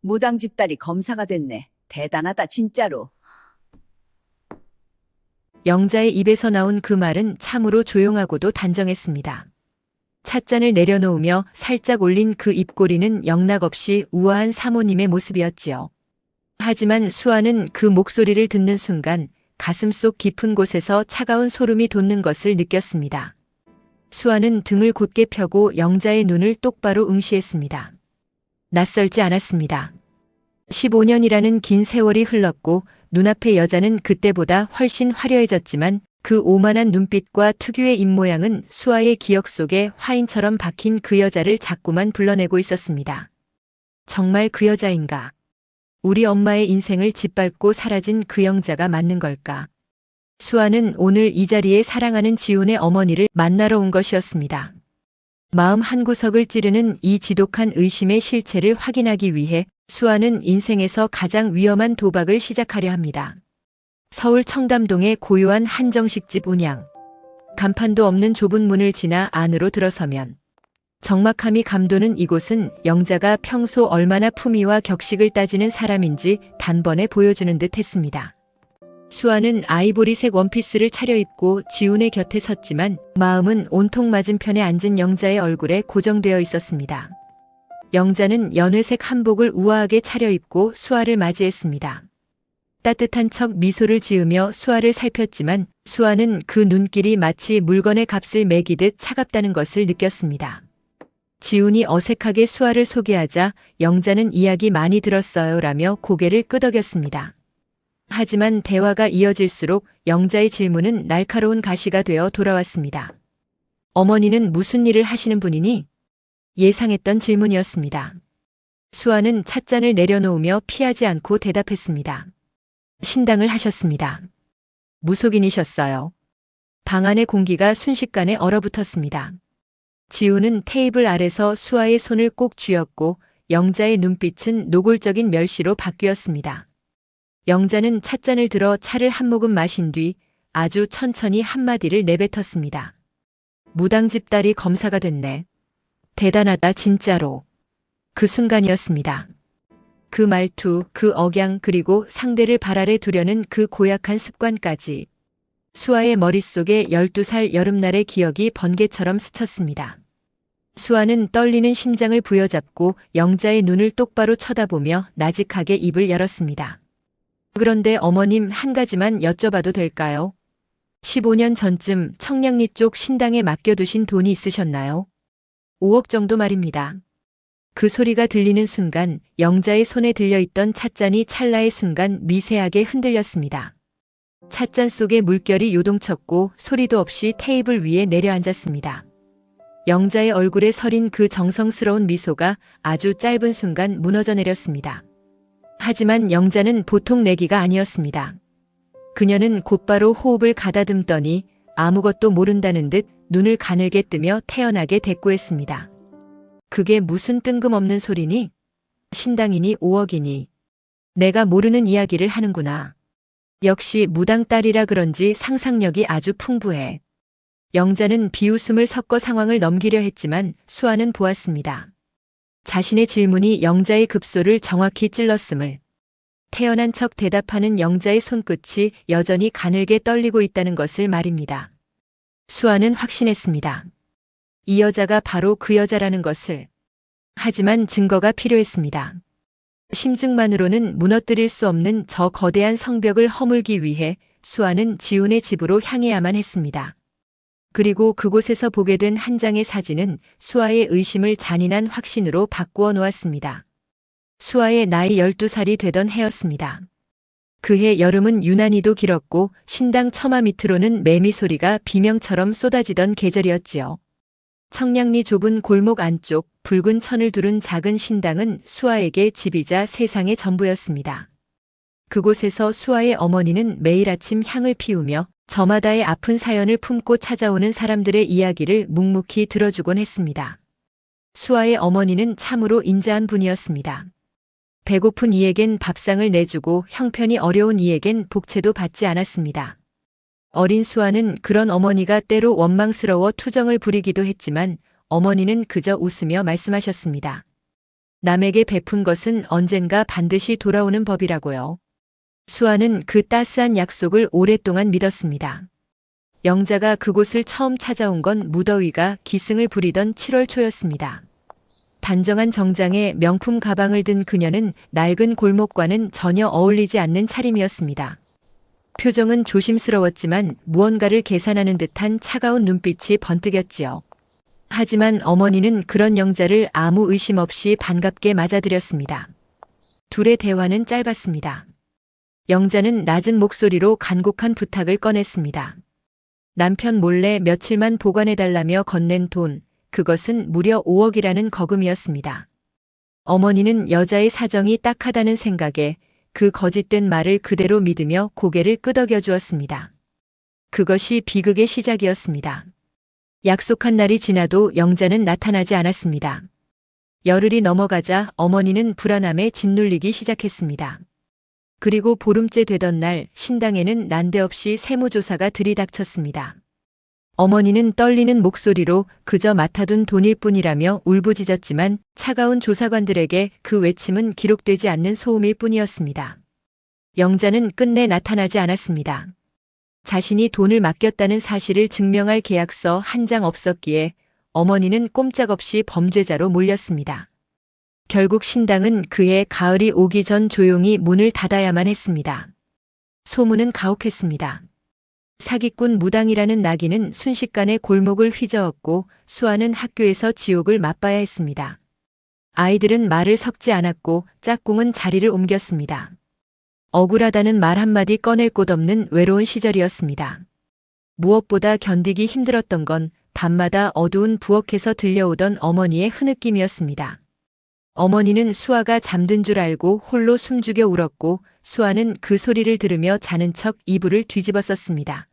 무당 집딸이 검사가 됐네. 대단하다, 진짜로. 영자의 입에서 나온 그 말은 참으로 조용하고도 단정했습니다. 찻잔을 내려놓으며 살짝 올린 그 입꼬리는 영락없이 우아한 사모님의 모습이었지요. 하지만 수아는 그 목소리를 듣는 순간 가슴속 깊은 곳에서 차가운 소름이 돋는 것을 느꼈습니다. 수아는 등을 곧게 펴고 영자의 눈을 똑바로 응시했습니다. 낯설지 않았습니다. 15년이라는 긴 세월이 흘렀고 눈앞의 여자는 그때보다 훨씬 화려해졌지만 그 오만한 눈빛과 특유의 입모양은 수아의 기억 속에 화인처럼 박힌 그 여자를 자꾸만 불러내고 있었습니다. 정말 그 여자인가? 우리 엄마의 인생을 짓밟고 사라진 그 영자가 맞는 걸까? 수아는 오늘 이 자리에 사랑하는 지훈의 어머니를 만나러 온 것이었습니다. 마음 한구석을 찌르는 이 지독한 의심의 실체를 확인하기 위해 수아는 인생에서 가장 위험한 도박을 시작하려 합니다. 서울 청담동의 고요한 한정식집 운양. 간판도 없는 좁은 문을 지나 안으로 들어서면 적막함이 감도는 이곳은 영자가 평소 얼마나 품위와 격식을 따지는 사람인지 단번에 보여주는 듯 했습니다. 수아는 아이보리색 원피스를 차려입고 지훈의 곁에 섰지만 마음은 온통 맞은편에 앉은 영자의 얼굴에 고정되어 있었습니다. 영자는 연회색 한복을 우아하게 차려입고 수아를 맞이했습니다. 따뜻한 척 미소를 지으며 수아를 살폈지만 수아는 그 눈길이 마치 물건의 값을 매기듯 차갑다는 것을 느꼈습니다. 지훈이 어색하게 수아를 소개하자 영자는 이야기 많이 들었어요 라며 고개를 끄덕였습니다. 하지만 대화가 이어질수록 영자의 질문은 날카로운 가시가 되어 돌아왔습니다. 어머니는 무슨 일을 하시는 분이니? 예상했던 질문이었습니다. 수아는 찻잔을 내려놓으며 피하지 않고 대답했습니다. 신당을 하셨습니다. 무속인이셨어요. 방 안의 공기가 순식간에 얼어붙었습니다. 지훈은 테이블 아래서 수아의 손을 꼭 쥐었고 영자의 눈빛은 노골적인 멸시로 바뀌었습니다. 영자는 찻잔을 들어 차를 한 모금 마신 뒤 아주 천천히 한마디를 내뱉었습니다. 무당집 딸이 검사가 됐네. 대단하다 진짜로. 그 순간이었습니다. 그 말투, 그 억양 그리고 상대를 발 아래 두려는 그 고약한 습관까지 수아의 머릿속에 12살 여름날의 기억이 번개처럼 스쳤습니다. 수아는 떨리는 심장을 부여잡고 영자의 눈을 똑바로 쳐다보며 나직하게 입을 열었습니다. 그런데 어머님 한 가지만 여쭤봐도 될까요? 15년 전쯤 청량리 쪽 신당에 맡겨두신 돈이 있으셨나요? 5억 정도 말입니다. 그 소리가 들리는 순간 영자의 손에 들려있던 찻잔이 찰나의 순간 미세하게 흔들렸습니다. 찻잔 속에 물결이 요동쳤고 소리도 없이 테이블 위에 내려앉았습니다. 영자의 얼굴에 서린 그 정성스러운 미소가 아주 짧은 순간 무너져 내렸습니다. 하지만 영자는 보통 내기가 아니었습니다. 그녀는 곧바로 호흡을 가다듬더니 아무것도 모른다는 듯 눈을 가늘게 뜨며 태연하게 대꾸했습니다. 그게 무슨 뜬금없는 소리니? 신당이니 5억이니. 내가 모르는 이야기를 하는구나. 역시 무당 딸이라 그런지 상상력이 아주 풍부해. 영자는 비웃음을 섞어 상황을 넘기려 했지만 수아는 보았습니다. 자신의 질문이 영자의 급소를 정확히 찔렀음을. 태연한 척 대답하는 영자의 손끝이 여전히 가늘게 떨리고 있다는 것을 말입니다. 수아는 확신했습니다. 이 여자가 바로 그 여자라는 것을. 하지만 증거가 필요했습니다. 심증만으로는 무너뜨릴 수 없는 저 거대한 성벽을 허물기 위해 수아는 지훈의 집으로 향해야만 했습니다. 그리고 그곳에서 보게 된 한 장의 사진은 수아의 의심을 잔인한 확신으로 바꾸어 놓았습니다. 수아의 나이 12살이 되던 해였습니다. 그해 여름은 유난히도 길었고 신당 처마 밑으로는 매미 소리가 비명처럼 쏟아지던 계절이었지요. 청량리 좁은 골목 안쪽 붉은 천을 두른 작은 신당은 수아에게 집이자 세상의 전부였습니다. 그곳에서 수아의 어머니는 매일 아침 향을 피우며 저마다의 아픈 사연을 품고 찾아오는 사람들의 이야기를 묵묵히 들어주곤 했습니다. 수아의 어머니는 참으로 인자한 분이었습니다. 배고픈 이에겐 밥상을 내주고 형편이 어려운 이에겐 복채도 받지 않았습니다. 어린 수아는 그런 어머니가 때로 원망스러워 투정을 부리기도 했지만 어머니는 그저 웃으며 말씀하셨습니다. 남에게 베푼 것은 언젠가 반드시 돌아오는 법이라고요. 수아는 그 따스한 약속을 오랫동안 믿었습니다. 영자가 그곳을 처음 찾아온 건 무더위가 기승을 부리던 7월 초였습니다. 단정한 정장에 명품 가방을 든 그녀는 낡은 골목과는 전혀 어울리지 않는 차림이었습니다. 표정은 조심스러웠지만 무언가를 계산하는 듯한 차가운 눈빛이 번뜩였지요. 하지만 어머니는 그런 영자를 아무 의심 없이 반갑게 맞아들였습니다. 둘의 대화는 짧았습니다. 영자는 낮은 목소리로 간곡한 부탁을 꺼냈습니다. 남편 몰래 며칠만 보관해달라며 건넨 돈, 그것은 무려 5억이라는 거금이었습니다. 어머니는 여자의 사정이 딱하다는 생각에 그 거짓된 말을 그대로 믿으며 고개를 끄덕여 주었습니다. 그것이 비극의 시작이었습니다. 약속한 날이 지나도 영자는 나타나지 않았습니다. 열흘이 넘어가자 어머니는 불안함에 짓눌리기 시작했습니다. 그리고 보름째 되던 날 신당에는 난데없이 세무조사가 들이닥쳤습니다. 어머니는 떨리는 목소리로 그저 맡아둔 돈일 뿐이라며 울부짖었지만 차가운 조사관들에게 그 외침은 기록되지 않는 소음일 뿐이었습니다. 영자는 끝내 나타나지 않았습니다. 자신이 돈을 맡겼다는 사실을 증명할 계약서 한 장 없었기에 어머니는 꼼짝없이 범죄자로 몰렸습니다. 결국 신당은 그해 가을이 오기 전 조용히 문을 닫아야만 했습니다. 소문은 가혹했습니다. 사기꾼 무당이라는 낙인은 순식간에 골목을 휘저었고 수아는 학교에서 지옥을 맛봐야 했습니다. 아이들은 말을 섞지 않았고 짝꿍은 자리를 옮겼습니다. 억울하다는 말 한마디 꺼낼 곳 없는 외로운 시절이었습니다. 무엇보다 견디기 힘들었던 건 밤마다 어두운 부엌에서 들려오던 어머니의 흐느낌이었습니다. 어머니는 수아가 잠든 줄 알고 홀로 숨죽여 울었고 수아는 그 소리를 들으며 자는 척 이불을 뒤집어 썼습니다.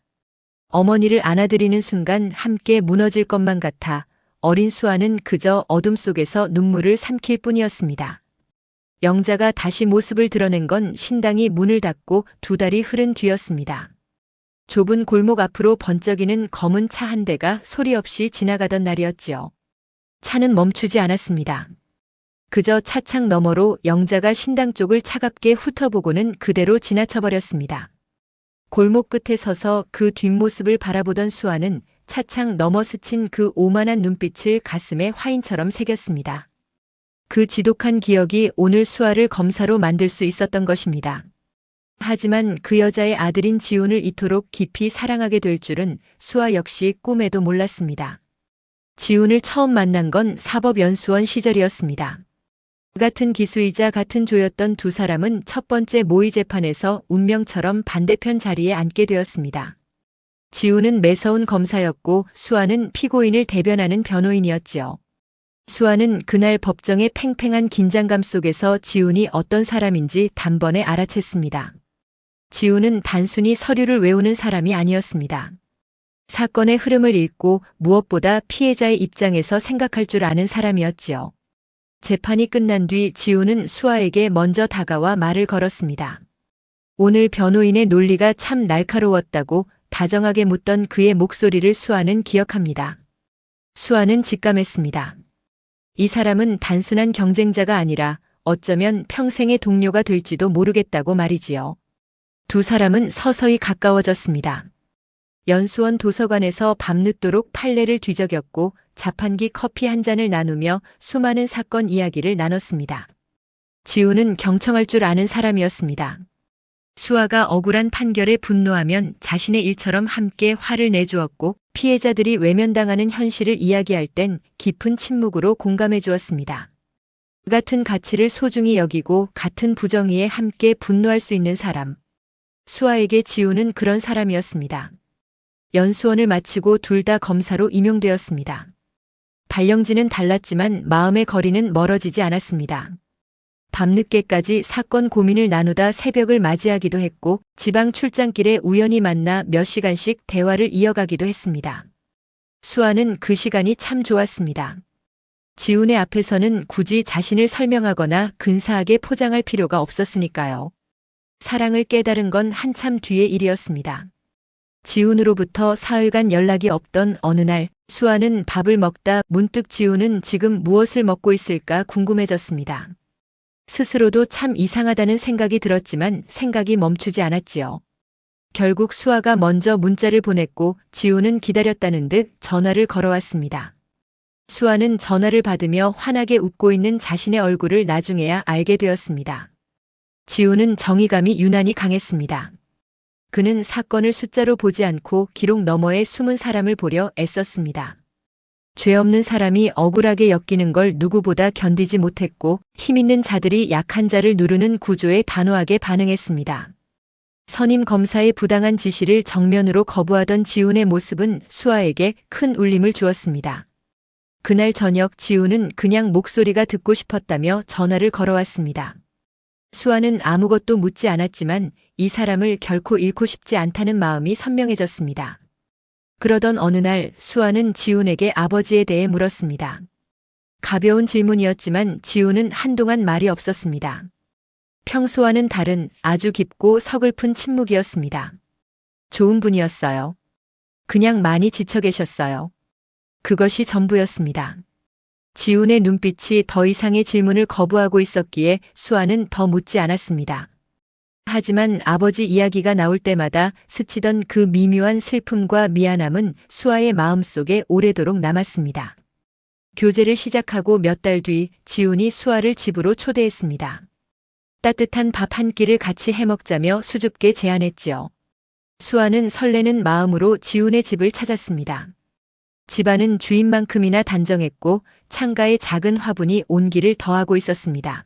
어머니를 안아들이는 순간 함께 무너질 것만 같아 어린 수아는 그저 어둠 속에서 눈물을 삼킬 뿐이었습니다. 영자가 다시 모습을 드러낸 건 신당이 문을 닫고 2달이 흐른 뒤였습니다. 좁은 골목 앞으로 번쩍이는 검은 차 한 대가 소리 없이 지나가던 날이었지요. 차는 멈추지 않았습니다. 그저 차창 너머로 영자가 신당 쪽을 차갑게 훑어보고는 그대로 지나쳐버렸습니다. 골목 끝에 서서 그 뒷모습을 바라보던 수아는 차창 너머 스친 그 오만한 눈빛을 가슴에 화인처럼 새겼습니다. 그 지독한 기억이 오늘 수아를 검사로 만들 수 있었던 것입니다. 하지만 그 여자의 아들인 지훈을 이토록 깊이 사랑하게 될 줄은 수아 역시 꿈에도 몰랐습니다. 지훈을 처음 만난 건 사법연수원 시절이었습니다. 같은 기수이자 같은 조였던 두 사람은 첫 번째 모의 재판에서 운명처럼 반대편 자리에 앉게 되었습니다. 지훈은 매서운 검사였고 수아는 피고인을 대변하는 변호인이었지요. 수아는 그날 법정의 팽팽한 긴장감 속에서 지훈이 어떤 사람인지 단번에 알아챘습니다. 지훈은 단순히 서류를 외우는 사람이 아니었습니다. 사건의 흐름을 읽고 무엇보다 피해자의 입장에서 생각할 줄 아는 사람이었지요. 재판이 끝난 뒤 지훈은 수아에게 먼저 다가와 말을 걸었습니다. 오늘 변호인의 논리가 참 날카로웠다고 다정하게 묻던 그의 목소리를 수아는 기억합니다. 수아는 직감했습니다. 이 사람은 단순한 경쟁자가 아니라 어쩌면 평생의 동료가 될지도 모르겠다고 말이지요. 두 사람은 서서히 가까워졌습니다. 연수원 도서관에서 밤늦도록 판례를 뒤적였고 자판기 커피 한 잔을 나누며 수많은 사건 이야기를 나눴습니다. 지훈은 경청할 줄 아는 사람이었습니다. 수아가 억울한 판결에 분노하면 자신의 일처럼 함께 화를 내주었고 피해자들이 외면당하는 현실을 이야기할 땐 깊은 침묵으로 공감해 주었습니다. 같은 가치를 소중히 여기고 같은 부정의에 함께 분노할 수 있는 사람. 수아에게 지훈은 그런 사람이었습니다. 연수원을 마치고 둘 다 검사로 임용되었습니다. 발령지는 달랐지만 마음의 거리는 멀어지지 않았습니다. 밤늦게까지 사건 고민을 나누다 새벽을 맞이하기도 했고 지방 출장길에 우연히 만나 몇 시간씩 대화를 이어가기도 했습니다. 수아는 그 시간이 참 좋았습니다. 지훈의 앞에서는 굳이 자신을 설명하거나 근사하게 포장할 필요가 없었으니까요. 사랑을 깨달은 건 한참 뒤의 일이었습니다. 지훈으로부터 사흘간 연락이 없던 어느 날, 수아는 밥을 먹다 문득 지훈은 지금 무엇을 먹고 있을까 궁금해졌습니다. 스스로도 참 이상하다는 생각이 들었지만 생각이 멈추지 않았지요. 결국 수아가 먼저 문자를 보냈고 지훈은 기다렸다는 듯 전화를 걸어왔습니다. 수아는 전화를 받으며 환하게 웃고 있는 자신의 얼굴을 나중에야 알게 되었습니다. 지훈은 정의감이 유난히 강했습니다. 그는 사건을 숫자로 보지 않고 기록 너머에 숨은 사람을 보려 애썼습니다. 죄 없는 사람이 억울하게 엮이는 걸 누구보다 견디지 못했고 힘 있는 자들이 약한 자를 누르는 구조에 단호하게 반응했습니다. 선임 검사의 부당한 지시를 정면으로 거부하던 지훈의 모습은 수아에게 큰 울림을 주었습니다. 그날 저녁 지훈은 그냥 목소리가 듣고 싶었다며 전화를 걸어왔습니다. 수아는 아무것도 묻지 않았지만 이 사람을 결코 잃고 싶지 않다는 마음이 선명해졌습니다. 그러던 어느 날 수아는 지훈에게 아버지에 대해 물었습니다. 가벼운 질문이었지만 지훈은 한동안 말이 없었습니다. 평소와는 다른 아주 깊고 서글픈 침묵이었습니다. 좋은 분이었어요. 그냥 많이 지쳐 계셨어요. 그것이 전부였습니다. 지훈의 눈빛이 더 이상의 질문을 거부하고 있었기에 수아는 더 묻지 않았습니다. 하지만 아버지 이야기가 나올 때마다 스치던 그 미묘한 슬픔과 미안함은 수아의 마음속에 오래도록 남았습니다. 교제를 시작하고 몇 달 뒤 지훈이 수아를 집으로 초대했습니다. 따뜻한 밥 한 끼를 같이 해먹자며 수줍게 제안했지요. 수아는 설레는 마음으로 지훈의 집을 찾았습니다. 집안은 주인만큼이나 단정했고 창가에 작은 화분이 온기를 더하고 있었습니다.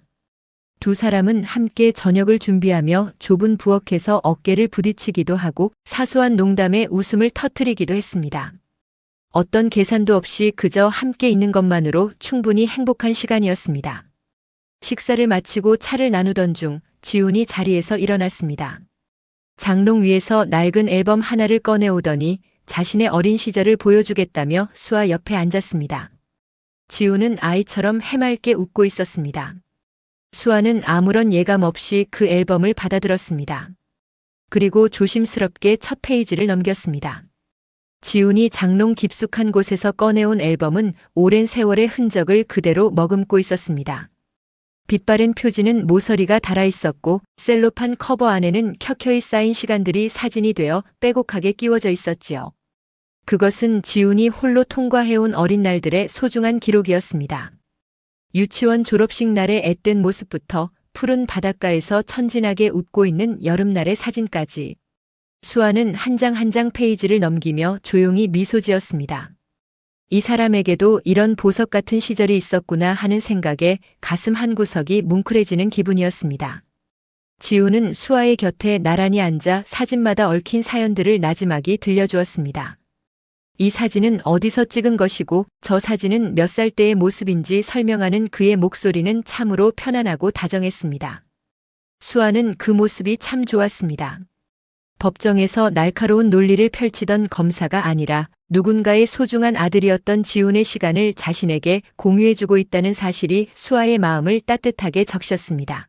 두 사람은 함께 저녁을 준비하며 좁은 부엌에서 어깨를 부딪히기도 하고 사소한 농담에 웃음을 터뜨리기도 했습니다. 어떤 계산도 없이 그저 함께 있는 것만으로 충분히 행복한 시간이었습니다. 식사를 마치고 차를 나누던 중 지훈이 자리에서 일어났습니다. 장롱 위에서 낡은 앨범 하나를 꺼내오더니 자신의 어린 시절을 보여주겠다며 수아 옆에 앉았습니다. 지훈은 아이처럼 해맑게 웃고 있었습니다. 수아는 아무런 예감 없이 그 앨범을 받아들었습니다. 그리고 조심스럽게 첫 페이지를 넘겼습니다. 지훈이 장롱 깊숙한 곳에서 꺼내온 앨범은 오랜 세월의 흔적을 그대로 머금고 있었습니다. 빛바랜 표지는 모서리가 달아 있었고 셀로판 커버 안에는 켜켜이 쌓인 시간들이 사진이 되어 빼곡하게 끼워져 있었지요. 그것은 지훈이 홀로 통과해온 어린 날들의 소중한 기록이었습니다. 유치원 졸업식 날의 앳된 모습부터 푸른 바닷가에서 천진하게 웃고 있는 여름날의 사진까지. 수아는 한 장 한 장 페이지를 넘기며 조용히 미소 지었습니다. 이 사람에게도 이런 보석 같은 시절이 있었구나 하는 생각에 가슴 한구석이 뭉클해지는 기분이었습니다. 지훈은 수아의 곁에 나란히 앉아 사진마다 얽힌 사연들을 나지막이 들려주었습니다. 이 사진은 어디서 찍은 것이고 저 사진은 몇 살 때의 모습인지 설명하는 그의 목소리는 참으로 편안하고 다정했습니다. 수아는 그 모습이 참 좋았습니다. 법정에서 날카로운 논리를 펼치던 검사가 아니라 누군가의 소중한 아들이었던 지훈의 시간을 자신에게 공유해주고 있다는 사실이 수아의 마음을 따뜻하게 적셨습니다.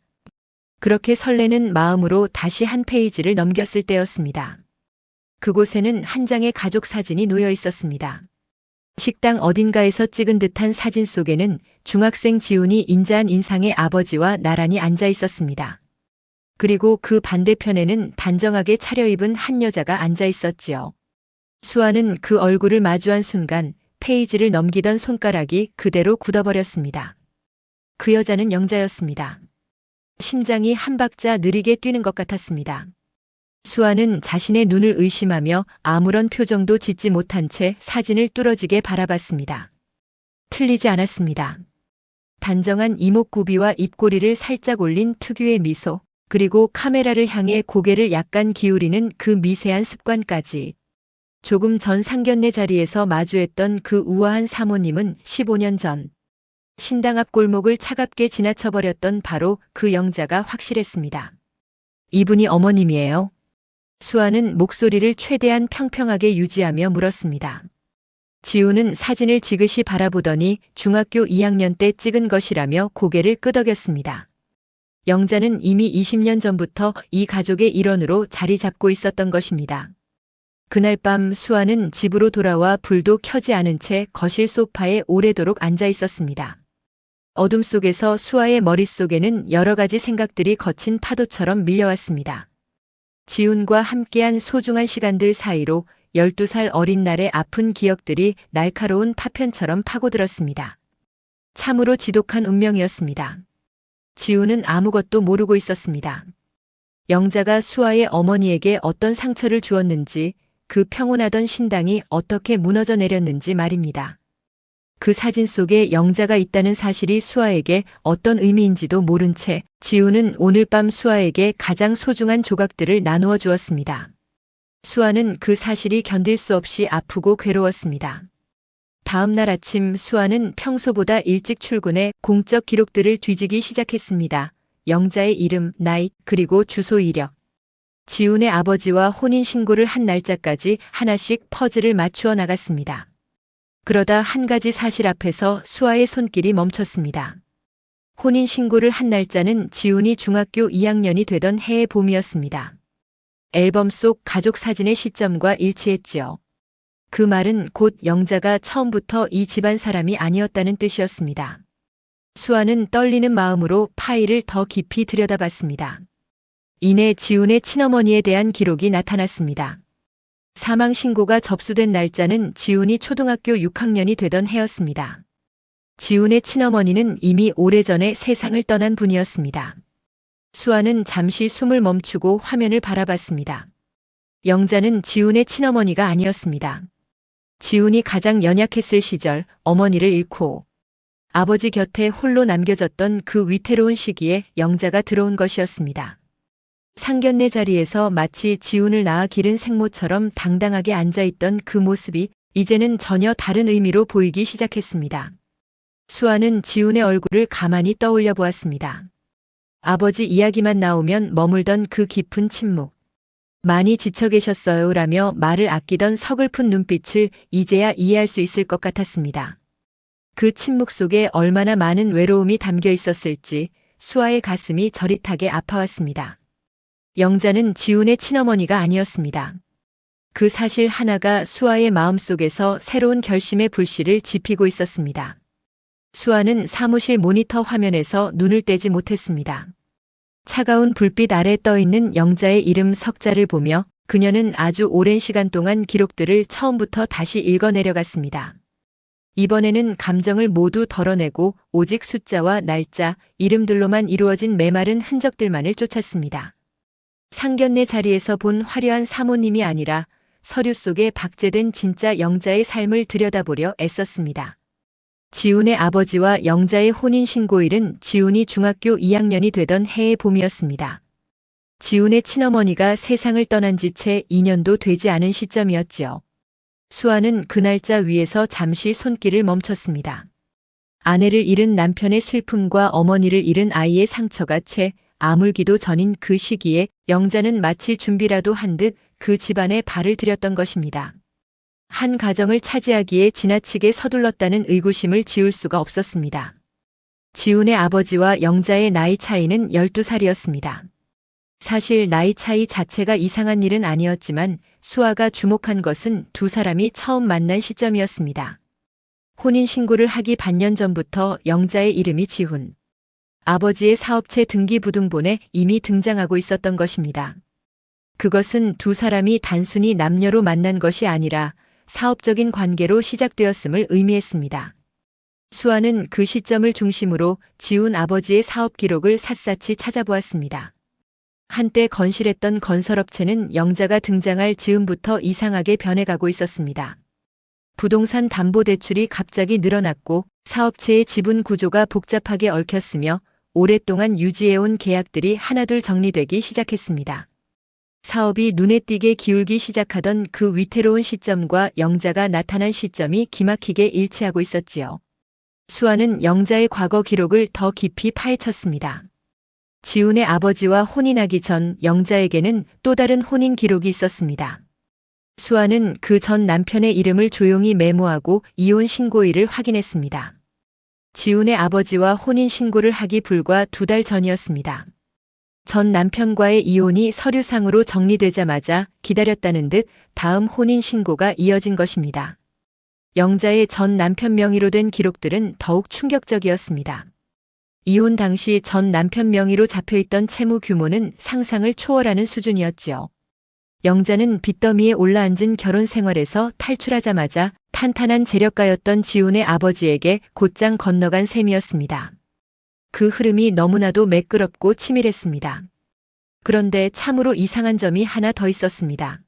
그렇게 설레는 마음으로 다시 한 페이지를 넘겼을 때였습니다. 그곳에는 한 장의 가족 사진이 놓여 있었습니다. 식당 어딘가에서 찍은 듯한 사진 속에는 중학생 지훈이 인자한 인상의 아버지와 나란히 앉아 있었습니다. 그리고 그 반대편에는 단정하게 차려입은 한 여자가 앉아 있었지요. 수아는 그 얼굴을 마주한 순간 페이지를 넘기던 손가락이 그대로 굳어버렸습니다. 그 여자는 영자였습니다. 심장이 한 박자 느리게 뛰는 것 같았습니다. 수아는 자신의 눈을 의심하며 아무런 표정도 짓지 못한 채 사진을 뚫어지게 바라봤습니다. 틀리지 않았습니다. 단정한 이목구비와 입꼬리를 살짝 올린 특유의 미소, 그리고 카메라를 향해 고개를 약간 기울이는 그 미세한 습관까지. 조금 전 상견례 자리에서 마주했던 그 우아한 사모님은 15년 전 신당 앞 골목을 차갑게 지나쳐버렸던 바로 그 영자가 확실했습니다. 이분이 어머님이에요. 수아는 목소리를 최대한 평평하게 유지하며 물었습니다. 지훈은 사진을 지그시 바라보더니 중학교 2학년 때 찍은 것이라며 고개를 끄덕였습니다. 영자는 이미 20년 전부터 이 가족의 일원으로 자리 잡고 있었던 것입니다. 그날 밤 수아는 집으로 돌아와 불도 켜지 않은 채 거실 소파에 오래도록 앉아 있었습니다. 어둠 속에서 수아의 머릿속에는 여러 가지 생각들이 거친 파도처럼 밀려왔습니다. 지훈과 함께한 소중한 시간들 사이로 12살 어린 날의 아픈 기억들이 날카로운 파편처럼 파고들었습니다. 참으로 지독한 운명이었습니다. 지훈은 아무것도 모르고 있었습니다. 영자가 수아의 어머니에게 어떤 상처를 주었는지, 그 평온하던 신당이 어떻게 무너져 내렸는지 말입니다. 그 사진 속에 영자가 있다는 사실이 수아에게 어떤 의미인지도 모른 채 지훈은 오늘 밤 수아에게 가장 소중한 조각들을 나누어 주었습니다. 수아는 그 사실이 견딜 수 없이 아프고 괴로웠습니다. 다음 날 아침 수아는 평소보다 일찍 출근해 공적 기록들을 뒤지기 시작했습니다. 영자의 이름, 나이, 그리고 주소 이력. 지훈의 아버지와 혼인신고를 한 날짜까지 하나씩 퍼즐을 맞추어 나갔습니다. 그러다 한 가지 사실 앞에서 수아의 손길이 멈췄습니다. 혼인신고를 한 날짜는 지훈이 중학교 2학년이 되던 해의 봄이었습니다. 앨범 속 가족 사진의 시점과 일치했지요. 그 말은 곧 영자가 처음부터 이 집안 사람이 아니었다는 뜻이었습니다. 수아는 떨리는 마음으로 파일을 더 깊이 들여다봤습니다. 이내 지훈의 친어머니에 대한 기록이 나타났습니다. 사망 신고가 접수된 날짜는 지훈이 초등학교 6학년이 되던 해였습니다. 지훈의 친어머니는 이미 오래전에 세상을 떠난 분이었습니다. 수아는 잠시 숨을 멈추고 화면을 바라봤습니다. 영자는 지훈의 친어머니가 아니었습니다. 지훈이 가장 연약했을 시절 어머니를 잃고 아버지 곁에 홀로 남겨졌던 그 위태로운 시기에 영자가 들어온 것이었습니다. 상견례 자리에서 마치 지훈을 낳아 기른 생모처럼 당당하게 앉아있던 그 모습이 이제는 전혀 다른 의미로 보이기 시작했습니다. 수아는 지훈의 얼굴을 가만히 떠올려 보았습니다. 아버지 이야기만 나오면 머물던 그 깊은 침묵. 많이 지쳐 계셨어요 라며 말을 아끼던 서글픈 눈빛을 이제야 이해할 수 있을 것 같았습니다. 그 침묵 속에 얼마나 많은 외로움이 담겨 있었을지 수아의 가슴이 저릿하게 아파왔습니다. 영자는 지훈의 친어머니가 아니었습니다. 그 사실 하나가 수아의 마음속에서 새로운 결심의 불씨를 지피고 있었습니다. 수아는 사무실 모니터 화면에서 눈을 떼지 못했습니다. 차가운 불빛 아래 떠있는 영자의 이름 석자를 보며 그녀는 아주 오랜 시간 동안 기록들을 처음부터 다시 읽어내려갔습니다. 이번에는 감정을 모두 덜어내고 오직 숫자와 날짜, 이름들로만 이루어진 메마른 흔적들만을 쫓았습니다. 상견례 자리에서 본 화려한 사모님이 아니라 서류 속에 박제된 진짜 영자의 삶을 들여다보려 애썼습니다. 지훈의 아버지와 영자의 혼인신고일은 지훈이 중학교 2학년이 되던 해의 봄이었습니다. 지훈의 친어머니가 세상을 떠난 지 채 2년도 되지 않은 시점이었지요. 수아는 그 날짜 위에서 잠시 손길을 멈췄습니다. 아내를 잃은 남편의 슬픔과 어머니를 잃은 아이의 상처가 채 아물기도 전인 그 시기에 영자는 마치 준비라도 한 듯 그 집안에 발을 들였던 것입니다. 한 가정을 차지하기에 지나치게 서둘렀다는 의구심을 지울 수가 없었습니다. 지훈의 아버지와 영자의 나이 차이는 12살이었습니다. 사실 나이 차이 자체가 이상한 일은 아니었지만 수아가 주목한 것은 두 사람이 처음 만난 시점이었습니다. 혼인신고를 하기 반년 전부터 영자의 이름이 지훈, 아버지의 사업체 등기부등본에 이미 등장하고 있었던 것입니다. 그것은 두 사람이 단순히 남녀로 만난 것이 아니라 사업적인 관계로 시작되었음을 의미했습니다. 수아는 그 시점을 중심으로 지훈 아버지의 사업 기록을 샅샅이 찾아보았습니다. 한때 건실했던 건설업체는 영자가 등장할 즈음부터 이상하게 변해가고 있었습니다. 부동산 담보대출이 갑자기 늘어났고 사업체의 지분 구조가 복잡하게 얽혔으며 오랫동안 유지해온 계약들이 하나둘 정리되기 시작했습니다. 사업이 눈에 띄게 기울기 시작하던 그 위태로운 시점과 영자가 나타난 시점이 기막히게 일치하고 있었지요. 수아는 영자의 과거 기록을 더 깊이 파헤쳤습니다. 지훈의 아버지와 혼인하기 전 영자에게는 또 다른 혼인 기록이 있었습니다. 수아는 그 전 남편의 이름을 조용히 메모하고 이혼 신고일을 확인했습니다. 지훈의 아버지와 혼인 신고를 하기 불과 2달 전이었습니다. 전 남편과의 이혼이 서류상으로 정리되자마자 기다렸다는 듯 다음 혼인 신고가 이어진 것입니다. 영자의 전 남편 명의로 된 기록들은 더욱 충격적이었습니다. 이혼 당시 전 남편 명의로 잡혀있던 채무 규모는 상상을 초월하는 수준이었지요. 영자는 빚더미에 올라앉은 결혼 생활에서 탈출하자마자 탄탄한 재력가였던 지훈의 아버지에게 곧장 건너간 셈이었습니다. 그 흐름이 너무나도 매끄럽고 치밀했습니다. 그런데 참으로 이상한 점이 하나 더 있었습니다.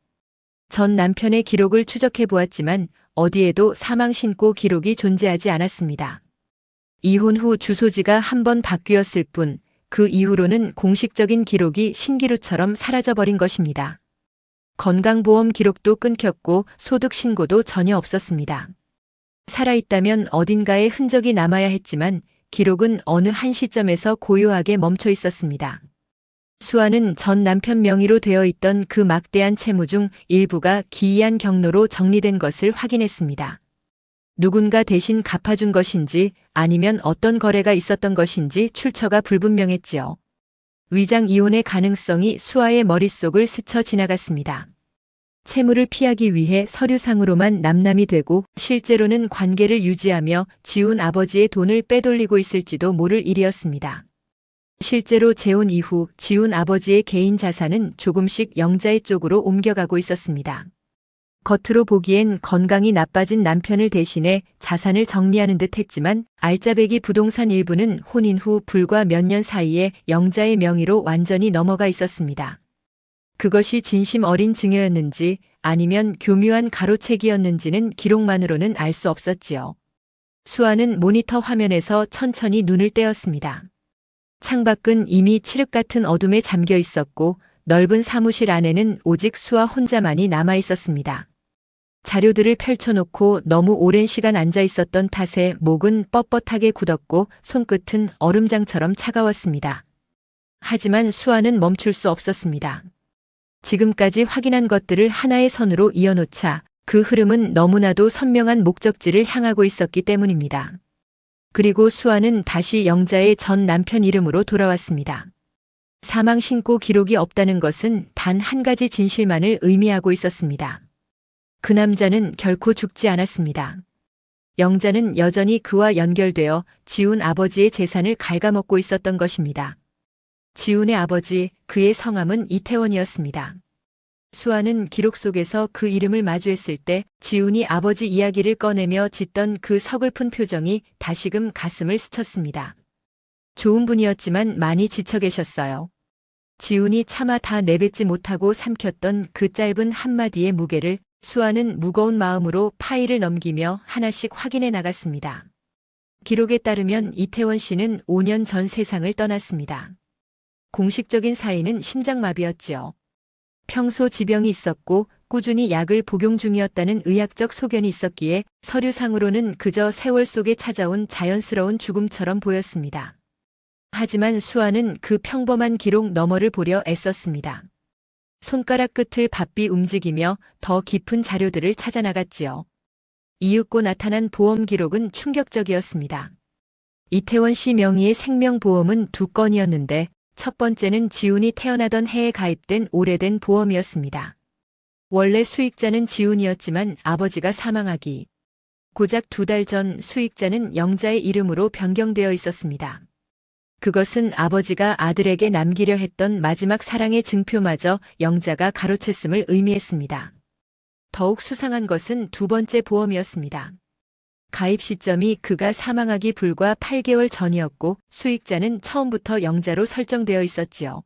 전 남편의 기록을 추적해 보았지만 어디에도 사망신고 기록이 존재하지 않았습니다. 이혼 후 주소지가 한 번 바뀌었을 뿐 그 이후로는 공식적인 기록이 신기루처럼 사라져버린 것입니다. 건강보험 기록도 끊겼고 소득 신고도 전혀 없었습니다. 살아있다면 어딘가에 흔적이 남아야 했지만 기록은 어느 한 시점에서 고요하게 멈춰 있었습니다. 수아는 전 남편 명의로 되어 있던 그 막대한 채무 중 일부가 기이한 경로로 정리된 것을 확인했습니다. 누군가 대신 갚아준 것인지 아니면 어떤 거래가 있었던 것인지 출처가 불분명했지요. 위장 이혼의 가능성이 수아의 머릿속을 스쳐 지나갔습니다. 채무를 피하기 위해 서류상으로만 남남이 되고 실제로는 관계를 유지하며 지훈 아버지의 돈을 빼돌리고 있을지도 모를 일이었습니다. 실제로 재혼 이후 지훈 아버지의 개인 자산은 조금씩 영자의 쪽으로 옮겨가고 있었습니다. 겉으로 보기엔 건강이 나빠진 남편을 대신해 자산을 정리하는 듯 했지만 알짜배기 부동산 일부는 혼인 후 불과 몇 년 사이에 영자의 명의로 완전히 넘어가 있었습니다. 그것이 진심 어린 증여였는지 아니면 교묘한 가로채기였는지는 기록만으로는 알 수 없었지요. 수아는 모니터 화면에서 천천히 눈을 떼었습니다. 창밖은 이미 칠흑 같은 어둠에 잠겨 있었고 넓은 사무실 안에는 오직 수아 혼자만이 남아 있었습니다. 자료들을 펼쳐놓고 너무 오랜 시간 앉아 있었던 탓에 목은 뻣뻣하게 굳었고 손끝은 얼음장처럼 차가웠습니다. 하지만 수아는 멈출 수 없었습니다. 지금까지 확인한 것들을 하나의 선으로 이어놓자 그 흐름은 너무나도 선명한 목적지를 향하고 있었기 때문입니다. 그리고 수아는 다시 영자의 전 남편 이름으로 돌아왔습니다. 사망 신고 기록이 없다는 것은 단 한 가지 진실만을 의미하고 있었습니다. 그 남자는 결코 죽지 않았습니다. 영자는 여전히 그와 연결되어 지훈 아버지의 재산을 갉아먹고 있었던 것입니다. 지훈의 아버지, 그의 성함은 이태원이었습니다. 수아는 기록 속에서 그 이름을 마주했을 때 지훈이 아버지 이야기를 꺼내며 짓던 그 서글픈 표정이 다시금 가슴을 스쳤습니다. 좋은 분이었지만 많이 지쳐 계셨어요. 지훈이 차마 다 내뱉지 못하고 삼켰던 그 짧은 한마디의 무게를 수아는 무거운 마음으로 파일을 넘기며 하나씩 확인해 나갔습니다. 기록에 따르면 이태원 씨는 5년 전 세상을 떠났습니다. 공식적인 사인은 심장마비였지요. 평소 지병이 있었고 꾸준히 약을 복용 중이었다는 의학적 소견이 있었기에 서류상으로는 그저 세월 속에 찾아온 자연스러운 죽음처럼 보였습니다. 하지만 수아는 그 평범한 기록 너머를 보려 애썼습니다. 손가락 끝을 바삐 움직이며 더 깊은 자료들을 찾아나갔지요. 이윽고 나타난 보험 기록은 충격적이었습니다. 이태원 씨 명의의 생명보험은 2건이었는데 첫 번째는 지훈이 태어나던 해에 가입된 오래된 보험이었습니다. 원래 수익자는 지훈이었지만 아버지가 사망하기 고작 2달 전 수익자는 영자의 이름으로 변경되어 있었습니다. 그것은 아버지가 아들에게 남기려 했던 마지막 사랑의 증표마저 영자가 가로챘음을 의미했습니다. 더욱 수상한 것은 두 번째 보험이었습니다. 가입 시점이 그가 사망하기 불과 8개월 전이었고 수익자는 처음부터 영자로 설정되어 있었지요.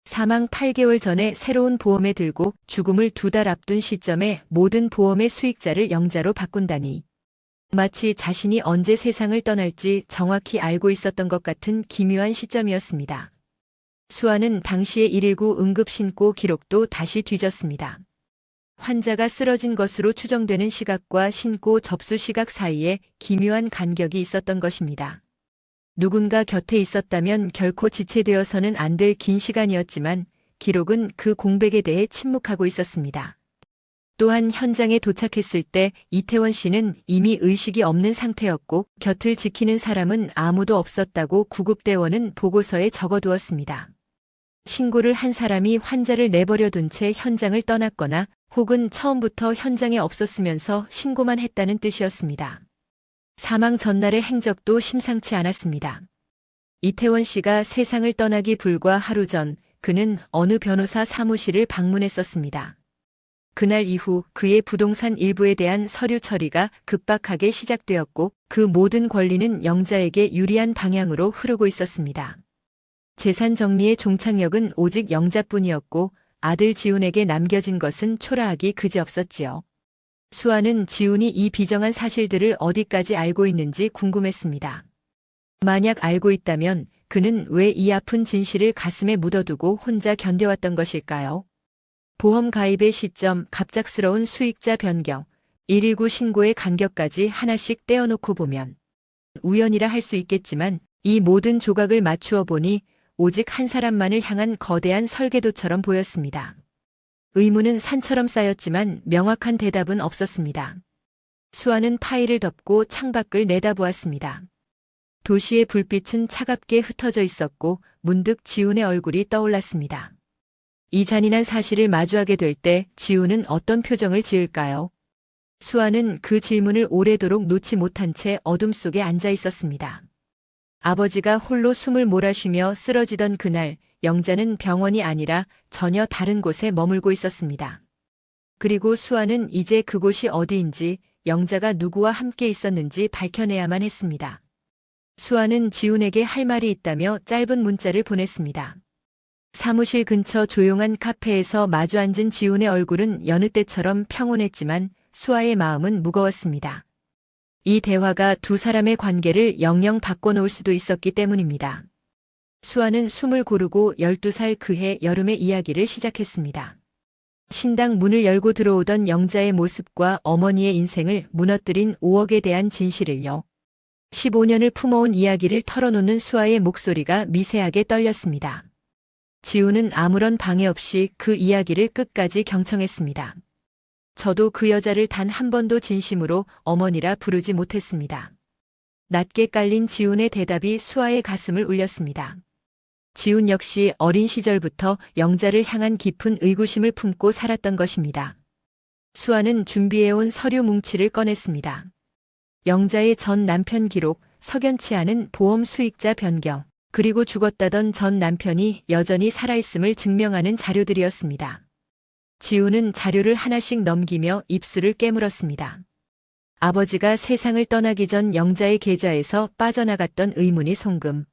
사망 8개월 전에 새로운 보험에 들고 죽음을 2달 앞둔 시점에 모든 보험의 수익자를 영자로 바꾼다니. 마치 자신이 언제 세상을 떠날지 정확히 알고 있었던 것 같은 기묘한 시점이었습니다. 수아는 당시의 119 응급신고 기록도 다시 뒤졌습니다. 환자가 쓰러진 것으로 추정되는 시각과 신고 접수 시각 사이에 기묘한 간격이 있었던 것입니다. 누군가 곁에 있었다면 결코 지체되어서는 안 될 긴 시간이었지만 기록은 그 공백에 대해 침묵하고 있었습니다. 또한 현장에 도착했을 때 이태원 씨는 이미 의식이 없는 상태였고 곁을 지키는 사람은 아무도 없었다고 구급대원은 보고서에 적어두었습니다. 신고를 한 사람이 환자를 내버려 둔 채 현장을 떠났거나 혹은 처음부터 현장에 없었으면서 신고만 했다는 뜻이었습니다. 사망 전날의 행적도 심상치 않았습니다. 이태원 씨가 세상을 떠나기 불과 하루 전 그는 어느 변호사 사무실을 방문했었습니다. 그날 이후 그의 부동산 일부에 대한 서류 처리가 급박하게 시작되었고 그 모든 권리는 영자에게 유리한 방향으로 흐르고 있었습니다. 재산 정리의 종착역은 오직 영자뿐이었고 아들 지훈에게 남겨진 것은 초라하기 그지없었지요. 수아는 지훈이 이 비정한 사실들을 어디까지 알고 있는지 궁금했습니다. 만약 알고 있다면 그는 왜 이 아픈 진실을 가슴에 묻어두고 혼자 견뎌왔던 것일까요? 보험 가입의 시점, 갑작스러운 수익자 변경, 119 신고의 간격까지 하나씩 떼어놓고 보면 우연이라 할 수 있겠지만 이 모든 조각을 맞추어 보니 오직 한 사람만을 향한 거대한 설계도처럼 보였습니다. 의문은 산처럼 쌓였지만 명확한 대답은 없었습니다. 수아는 파일을 덮고 창밖을 내다보았습니다. 도시의 불빛은 차갑게 흩어져 있었고 문득 지훈의 얼굴이 떠올랐습니다. 이 잔인한 사실을 마주하게 될 때 지훈은 어떤 표정을 지을까요? 수아는 그 질문을 오래도록 놓지 못한 채 어둠 속에 앉아 있었습니다. 아버지가 홀로 숨을 몰아쉬며 쓰러지던 그날 영자는 병원이 아니라 전혀 다른 곳에 머물고 있었습니다. 그리고 수아는 이제 그곳이 어디인지 영자가 누구와 함께 있었는지 밝혀내야만 했습니다. 수아는 지훈에게 할 말이 있다며 짧은 문자를 보냈습니다. 사무실 근처 조용한 카페에서 마주 앉은 지훈의 얼굴은 여느 때처럼 평온했지만 수아의 마음은 무거웠습니다. 이 대화가 두 사람의 관계를 영영 바꿔놓을 수도 있었기 때문입니다. 수아는 숨을 고르고 12살 그해 여름의 이야기를 시작했습니다. 신당 문을 열고 들어오던 영자의 모습과 어머니의 인생을 무너뜨린 5억에 대한 진실을요. 15년을 품어온 이야기를 털어놓는 수아의 목소리가 미세하게 떨렸습니다. 지훈은 아무런 방해 없이 그 이야기를 끝까지 경청했습니다. 저도 그 여자를 단 한 번도 진심으로 어머니라 부르지 못했습니다. 낮게 깔린 지훈의 대답이 수아의 가슴을 울렸습니다. 지훈 역시 어린 시절부터 영자를 향한 깊은 의구심을 품고 살았던 것입니다. 수아는 준비해온 서류 뭉치를 꺼냈습니다. 영자의 전 남편 기록, 석연치 않은 보험 수익자 변경, 그리고 죽었다던 전 남편이 여전히 살아있음을 증명하는 자료들이었습니다. 지훈은 자료를 하나씩 넘기며 입술을 깨물었습니다. 아버지가 세상을 떠나기 전 영자의 계좌에서 빠져나갔던 의문이 송금.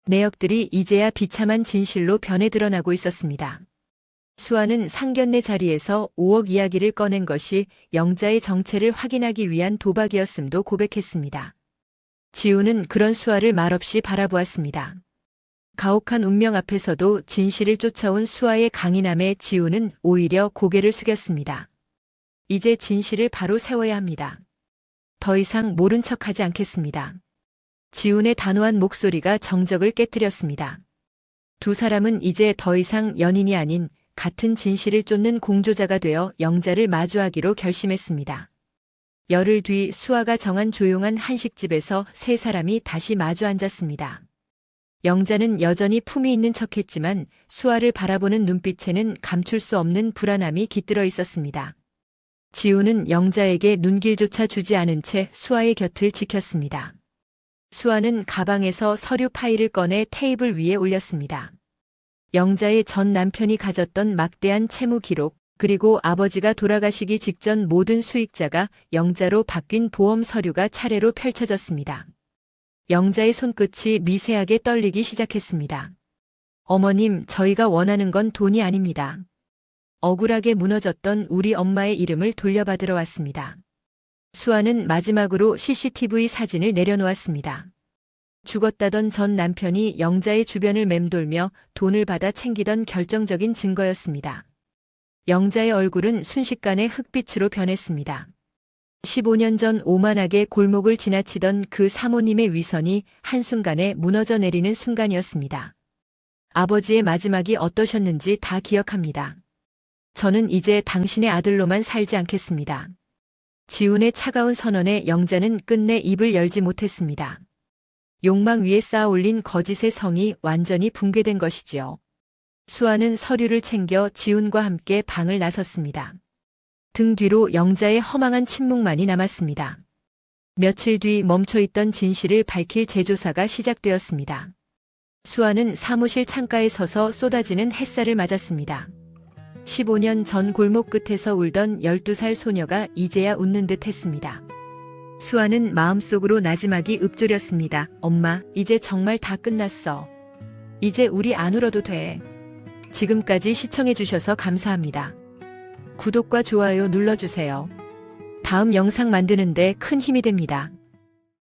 내역들이 이제야 비참한 진실로 변해 드러나고 있었습니다. 수아는 상견례 자리에서 5억 이야기를 꺼낸 것이 영자의 정체를 확인하기 위한 도박이었음도 고백했습니다. 지훈은 그런 수아를 말없이 바라보았습니다. 가혹한 운명 앞에서도 진실을 쫓아온 수아의 강인함에 지훈은 오히려 고개를 숙였습니다. 이제 진실을 바로 세워야 합니다. 더 이상 모른 척하지 않겠습니다. 지훈의 단호한 목소리가 정적을 깨뜨렸습니다. 두 사람은 이제 더 이상 연인이 아닌 같은 진실을 쫓는 공조자가 되어 영자를 마주하기로 결심했습니다. 열흘 뒤 수아가 정한 조용한 한식집에서 세 사람이 다시 마주 앉았습니다. 영자는 여전히 품위 있는 척했지만 수아를 바라보는 눈빛에는 감출 수 없는 불안함이 깃들어 있었습니다. 지훈은 영자에게 눈길조차 주지 않은 채 수아의 곁을 지켰습니다. 수아는 가방에서 서류 파일을 꺼내 테이블 위에 올렸습니다. 영자의 전 남편이 가졌던 막대한 채무 기록, 그리고 아버지가 돌아가시기 직전 모든 수익자가 영자로 바뀐 보험 서류가 차례로 펼쳐졌습니다. 영자의 손끝이 미세하게 떨리기 시작했습니다. 어머님, 저희가 원하는 건 돈이 아닙니다. 억울하게 무너졌던 우리 엄마의 이름을 돌려받으러 왔습니다. 수아는 마지막으로 CCTV 사진을 내려놓았습니다. 죽었다던 전 남편이 영자의 주변을 맴돌며 돈을 받아 챙기던 결정적인 증거였습니다. 영자의 얼굴은 순식간에 흑빛으로 변했습니다. 15년 전 오만하게 골목을 지나치던 그 사모님의 위선이 한순간에 무너져 내리는 순간이었습니다. 아버지의 마지막이 어떠셨는지 다 기억합니다. 저는 이제 당신의 아들로만 살지 않겠습니다. 지훈의 차가운 선언에 영자는 끝내 입을 열지 못했습니다. 욕망 위에 쌓아 올린 거짓의 성이 완전히 붕괴된 것이지요. 수아는 서류를 챙겨 지훈과 함께 방을 나섰습니다. 등 뒤로 영자의 허망한 침묵만이 남았습니다. 며칠 뒤 멈춰있던 진실을 밝힐 재조사가 시작되었습니다. 수아는 사무실 창가에 서서 쏟아지는 햇살을 맞았습니다. 15년 전 골목 끝에서 울던 12살 소녀가 이제야 웃는 듯 했습니다. 수아는 마음속으로 나지막이 읊조렸습니다. 엄마, 이제 정말 다 끝났어. 이제 우리 안 울어도 돼. 지금까지 시청해주셔서 감사합니다. 구독과 좋아요 눌러주세요. 다음 영상 만드는데 큰 힘이 됩니다.